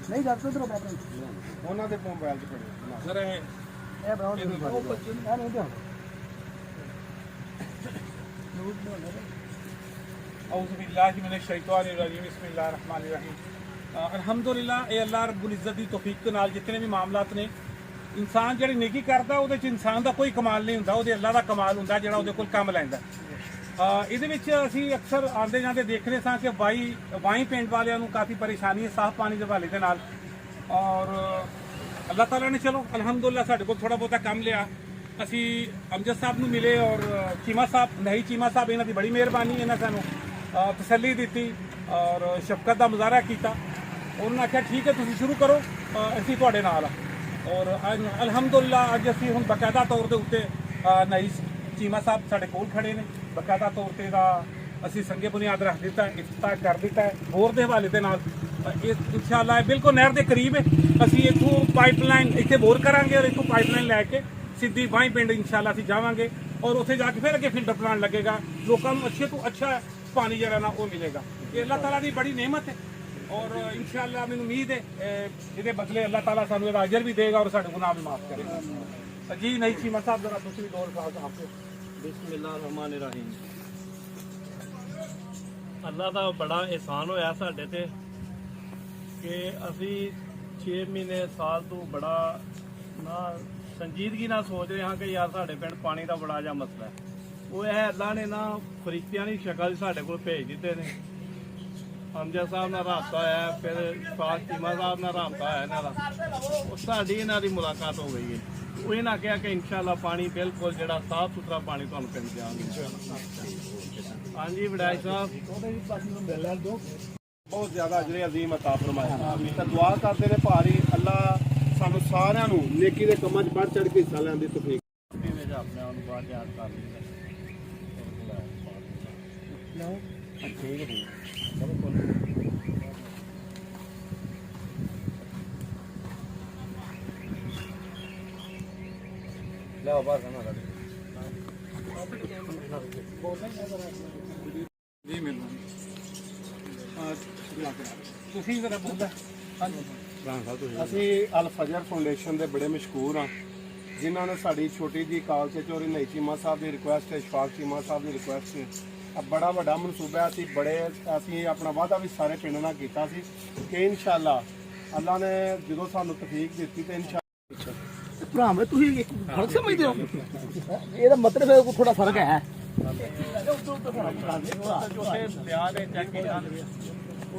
ਨਹੀਂ ਜਦ ਤੋਂ ਉਧਰੋਂ ਬਾਬਾ ਉਹਨਾਂ ਦੇ ਮੋਬਾਈਲ 'ਚ ਪੜੇ ਸਰ ਇਹ ਬਰਾਉਨ ਉਹ ਬੱਚੇ ਨੂੰ ਨਹੀਂ ਦਿਓ औज़ु बिल्लाहि मिनश शैतानिर रजीम बिस्मिल्लाहिर रहमानिर रहीम अल्हम्दुलिल्लाह ये अल्लाह रब्बुल इज़्ज़त दी तौफीक के नाल जितने भी मामलात ने इंसान ਜਿਹੜੀ नेकी ਕਰਦਾ ਉਹਦੇ 'ਚ इंसान ਦਾ ਕੋਈ ਕਮਾਲ ਨਹੀਂ ਹੁੰਦਾ ਉਹਦੇ ਅੱਲਾਹ ਦਾ ਕਮਾਲ ਹੁੰਦਾ ਜਿਹੜਾ ਉਹਦੇ ਕੋਲ ਕੰਮ ਲੈਂਦਾ ਇਹਦੇ ਵਿੱਚ ਅਸੀਂ ਅਕਸਰ ਆਉਂਦੇ ਜਾਂਦੇ ਦੇਖਦੇ ਸਾਂ ਕਿ ਵਾਈ ਪਿੰਡ ਵਾਲਿਆਂ ਨੂੰ ਕਾਫੀ ਪਰੇਸ਼ਾਨੀ ਹੈ ਸਾਫ਼ ਪਾਣੀ ਦੇ ਹਵਾਲੇ ਦੇ ਨਾਲ ਔਰ ਅੱਲਾਹ ਤਾਲਾ ਨੇ ਚਲੋ ਅਲਹਮਦੁਲਿਲਾ ਸਾਡੇ ਕੋਲ ਥੋੜਾ ਬਹੁਤਾ ਕੰਮ ਲਿਆ ਅਸੀਂ ਅਮਜਦ ਸਾਹਿਬ ਨੂੰ ਮਿਲੇ ਔਰ ਚੀਮਾ ਸਾਹਿਬ ਨਹੀਂ ਚੀਮਾ ਸਾਹਿਬ ਇਹਨਾਂ ਦੀ ਬੜੀ ਮਿਹਰਬਾਨੀ ਇਹਨਾਂ ਸਾਨੂੰ ਤਸੱਲੀ ਦਿੱਤੀ ਔਰ ਸ਼ਫਕਤ ਦਾ ਮੁਜ਼ਾਹਰਾ ਕੀਤਾ ਉਹਨਾਂ ਨੇ ਆਖਿਆ ਠੀਕ ਹੈ ਤੁਸੀਂ ਸ਼ੁਰੂ ਕਰੋ ਅਸੀਂ ਤੁਹਾਡੇ ਨਾਲ ਔਰ ਅਲਹਮਦੁਲਿਲਾ ਅੱਜ ਅਸੀਂ ਹੁਣ ਬਕਾਇਦਾ ਤੌਰ ਦੇ ਉੱਤੇ ਨਹੀਂ ਚੀਮਾ ਸਾਹਿਬ ਸਾਡੇ ਕੋਲ ਖੜੇ ਨੇ ਬਕਾਇਦਾ ਤੌਰ ਤੇ ਦਾ ਅਸੀਂ ਸੰਗੇ ਬੁਨਿਆਦ ਰੱਖ ਦਿੱਤਾ ਇਫਤਤਾਹ ਕਰ ਦਿੱਤਾ ਬੋਰ ਦੇ ਹਵਾਲੇ ਦੇ ਨਾਲ ਇਹ ਇਨਸ਼ਾਅੱਲਾ ਬਿਲਕੁਲ ਨਹਿਰ ਦੇ ਕਰੀਬ ਹੈ ਅਸੀਂ ਇੱਥੋਂ ਪਾਈਪਲਾਈਨ ਇੱਥੇ ਬੋਰ ਕਰਾਂਗੇ ਔਰ ਇੱਥੋਂ ਪਾਈਪਲਾਈਨ ਲੈ ਕੇ ਸਿੱਧੀ ਬਾਈ ਪਿੰਡ ਇਨਸ਼ਾਅੱਲਾ ਅਸੀਂ ਜਾਵਾਂਗੇ ਔਰ ਉੱਥੇ ਜਾ ਕੇ ਫਿਰ ਅੱਗੇ ਫਿਲਟਰ ਪਲਾਂਟ ਲੱਗੇਗਾ ਲੋਕਾਂ ਨੂੰ ਅੱਛੇ ਤੋਂ ਅੱਛਾ ਪਾਣੀ ਜਿਹੜਾ ਨਾ ਉਹ ਮਿਲੇਗਾ ਇਹ ਅੱਲਾਹ ਤਾਲਾ ਦੀ ਬੜੀ ਨਿਹਮਤ ਹੈ ਔਰ ਇਨਸ਼ਾਅੱਲਾ ਮੈਨੂੰ ਉਮੀਦ ਹੈ ਇਹਦੇ ਬਦਲੇ ਅੱਲਾਹ ਤਾਲਾ ਸਾਨੂੰ ਇਹਦਾ ਅਜਰ ਵੀ ਦੇਗਾ ਔਰ ਸਾਡੇ ਗੁਨਾਹ ਵੀ ਮਾਫ ਕਰੇਗਾ ਜੀ ਨਹੀਂ ਚੀਮਾ ਸਾਹਿਬ ਜਰਾ ਤੁਸੀਂ ਵੀ ਦੌਰ ਸਾਹਿਬ ਆਪਕੋ ਬਿਸਮਿल्लाहिर्रहमानिर्रहीम ਅੱਲਾਹ ਦਾ ਬੜਾ ਇਹਸਾਨ ਹੋਇਆ ਸਾਡੇ ਤੇ ਕਿ ਅਸੀਂ 6 ਮਹੀਨੇ ਸਾਲ ਤੋਂ ਬੜਾ ਨਾ ਸੰਜੀਦਗੀ ਨਾਲ ਸੋਚ ਰਹੇ ਹਾਂ ਕਿ ਯਾਰ ਸਾਡੇ ਪਿੰਡ ਪਾਣੀ ਦਾ ਬੜਾ ਜਿਹਾ ਮਸਲਾ ਹੈ ਉਹ ਇਹ ਅੱਲਾਹ ਨੇ ਨਾ ਫਰਿਸ਼ਤਿਆਂ ਦੀ ਸ਼ਕਲ ਸਾਡੇ ਕੋਲ ਭੇਜ ਦਿੱਤੇ ਨੇ ਅਮਜਦ ਸਾਹਿਬ ਨਾਲ ਰਾਬਤਾ ਹੋਇਆ ਫਿਰ ਸ਼ਫਾਕ ਚੀਮਾ ਸਾਹਿਬ ਨਾਲ ਰਾਬਤਾ ਹੋਇਆ ਇਹਨਾਂ ਦਾ ਉਹ ਸਾਡੀ ਇਹਨਾਂ ਦੀ ਮੁਲਾਕਾਤ ਹੋ ਗਈ ਹੈ ਉਹ ਇਹਨਾਂ ਕਿਹਾ ਕਿ ਇਨਸ਼ਾਅੱਲਾ ਪਾਣੀ ਬਿਲਕੁਲ ਜਿਹੜਾ ਸਾਫ਼ ਸੁਥਰਾ ਪਾਣੀ ਤੁਹਾਨੂੰ ਪਿੰਡ ਦਿਆਂਗੇ ਹਾਂਜੀ ਵਡਾਈ ਸਾਹਿਬ ਬਹੁਤ ਜ਼ਿਆਦਾ ਅਜਰ ਅਜ਼ੀਮ ਅਤਾ ਫਰਮਾਇਆ ਤਾਂ ਦੁਆ ਕਰਦੇ ਨੇ ਭਾਰੀ ਅੱਲਾਹ ਸਾਨੂੰ ਸਾਰਿਆਂ ਨੂੰ ਨੇਕੀ ਦੇ ਕੰਮਾਂ 'ਚ ਵੱਧ ਚੜ੍ਹ ਕੇ ਹਿੱਸਾ ਲੈਣ ਦੀ ਤੌਫੀਕ ਵਿੱਚ ਆਪਣੇ ਆਪ ਨੂੰ ਬਾਹਰ ਯਾਦ ਕਰ ਲਈਦਾ ਲਿਆਓ ਬਾਹਰ ਕਰਨਾ ਜੀ ਮੈਨੂੰ ਤੁਸੀਂ ਜ਼ਰਾ ਬੋਲਦਾ ਅਸੀਂ ਅਲ ਫਜਰ ਫਾਊਂਡੇਸ਼ਨ ਦੇ ਬੜੇ ਮਸ਼ਹੂਰ ਹਾਂ ਜਿਨ੍ਹਾਂ ਨੇ ਸਾਡੀ ਛੋਟੀ ਜੀ ਕਾਲ ਤੇ ਚੋਰੀ ਨਹੀਂ ਚੀਮਾ ਸਾਹਿਬ ਦੀ ਰਿਕੁਐਸਟ ਹੈ ਸ਼ਫਾਕ ਚੀਮਾ ਸਾਹਿਬ ਦੀ ਰਿਕੁਐਸਟ ਹੈ ਬੜਾ ਵੱਡਾ ਮਨਸੂਬਾ ਅਸੀਂ ਆਪਣਾ ਵਾਅਦਾ ਵੀ ਸਾਰੇ ਪਿੰਡ ਨਾਲ ਕੀਤਾ ਸੀ ਕਿ ਇਨਸ਼ਾਅੱਲਾ ਅੱਲਾ ਨੇ ਜਦੋਂ ਸਾਨੂੰ ਤੌਫੀਕ ਦਿੱਤੀ ਤੇ ਇਨਸ਼ਾਅੱਲਾ ਭਰਾ ਮੈਂ ਤੁਸੀਂ ਇੱਕ ਫਰਕ ਸਮਝਦੇ ਹੋ ਇਹਦਾ ਮਤਲਬ ਥੋੜਾ ਫਰਕ ਹੈ ਜੋ ਲਿਆ ਦੇ ਚੈੱਕ ਕੀਤਾ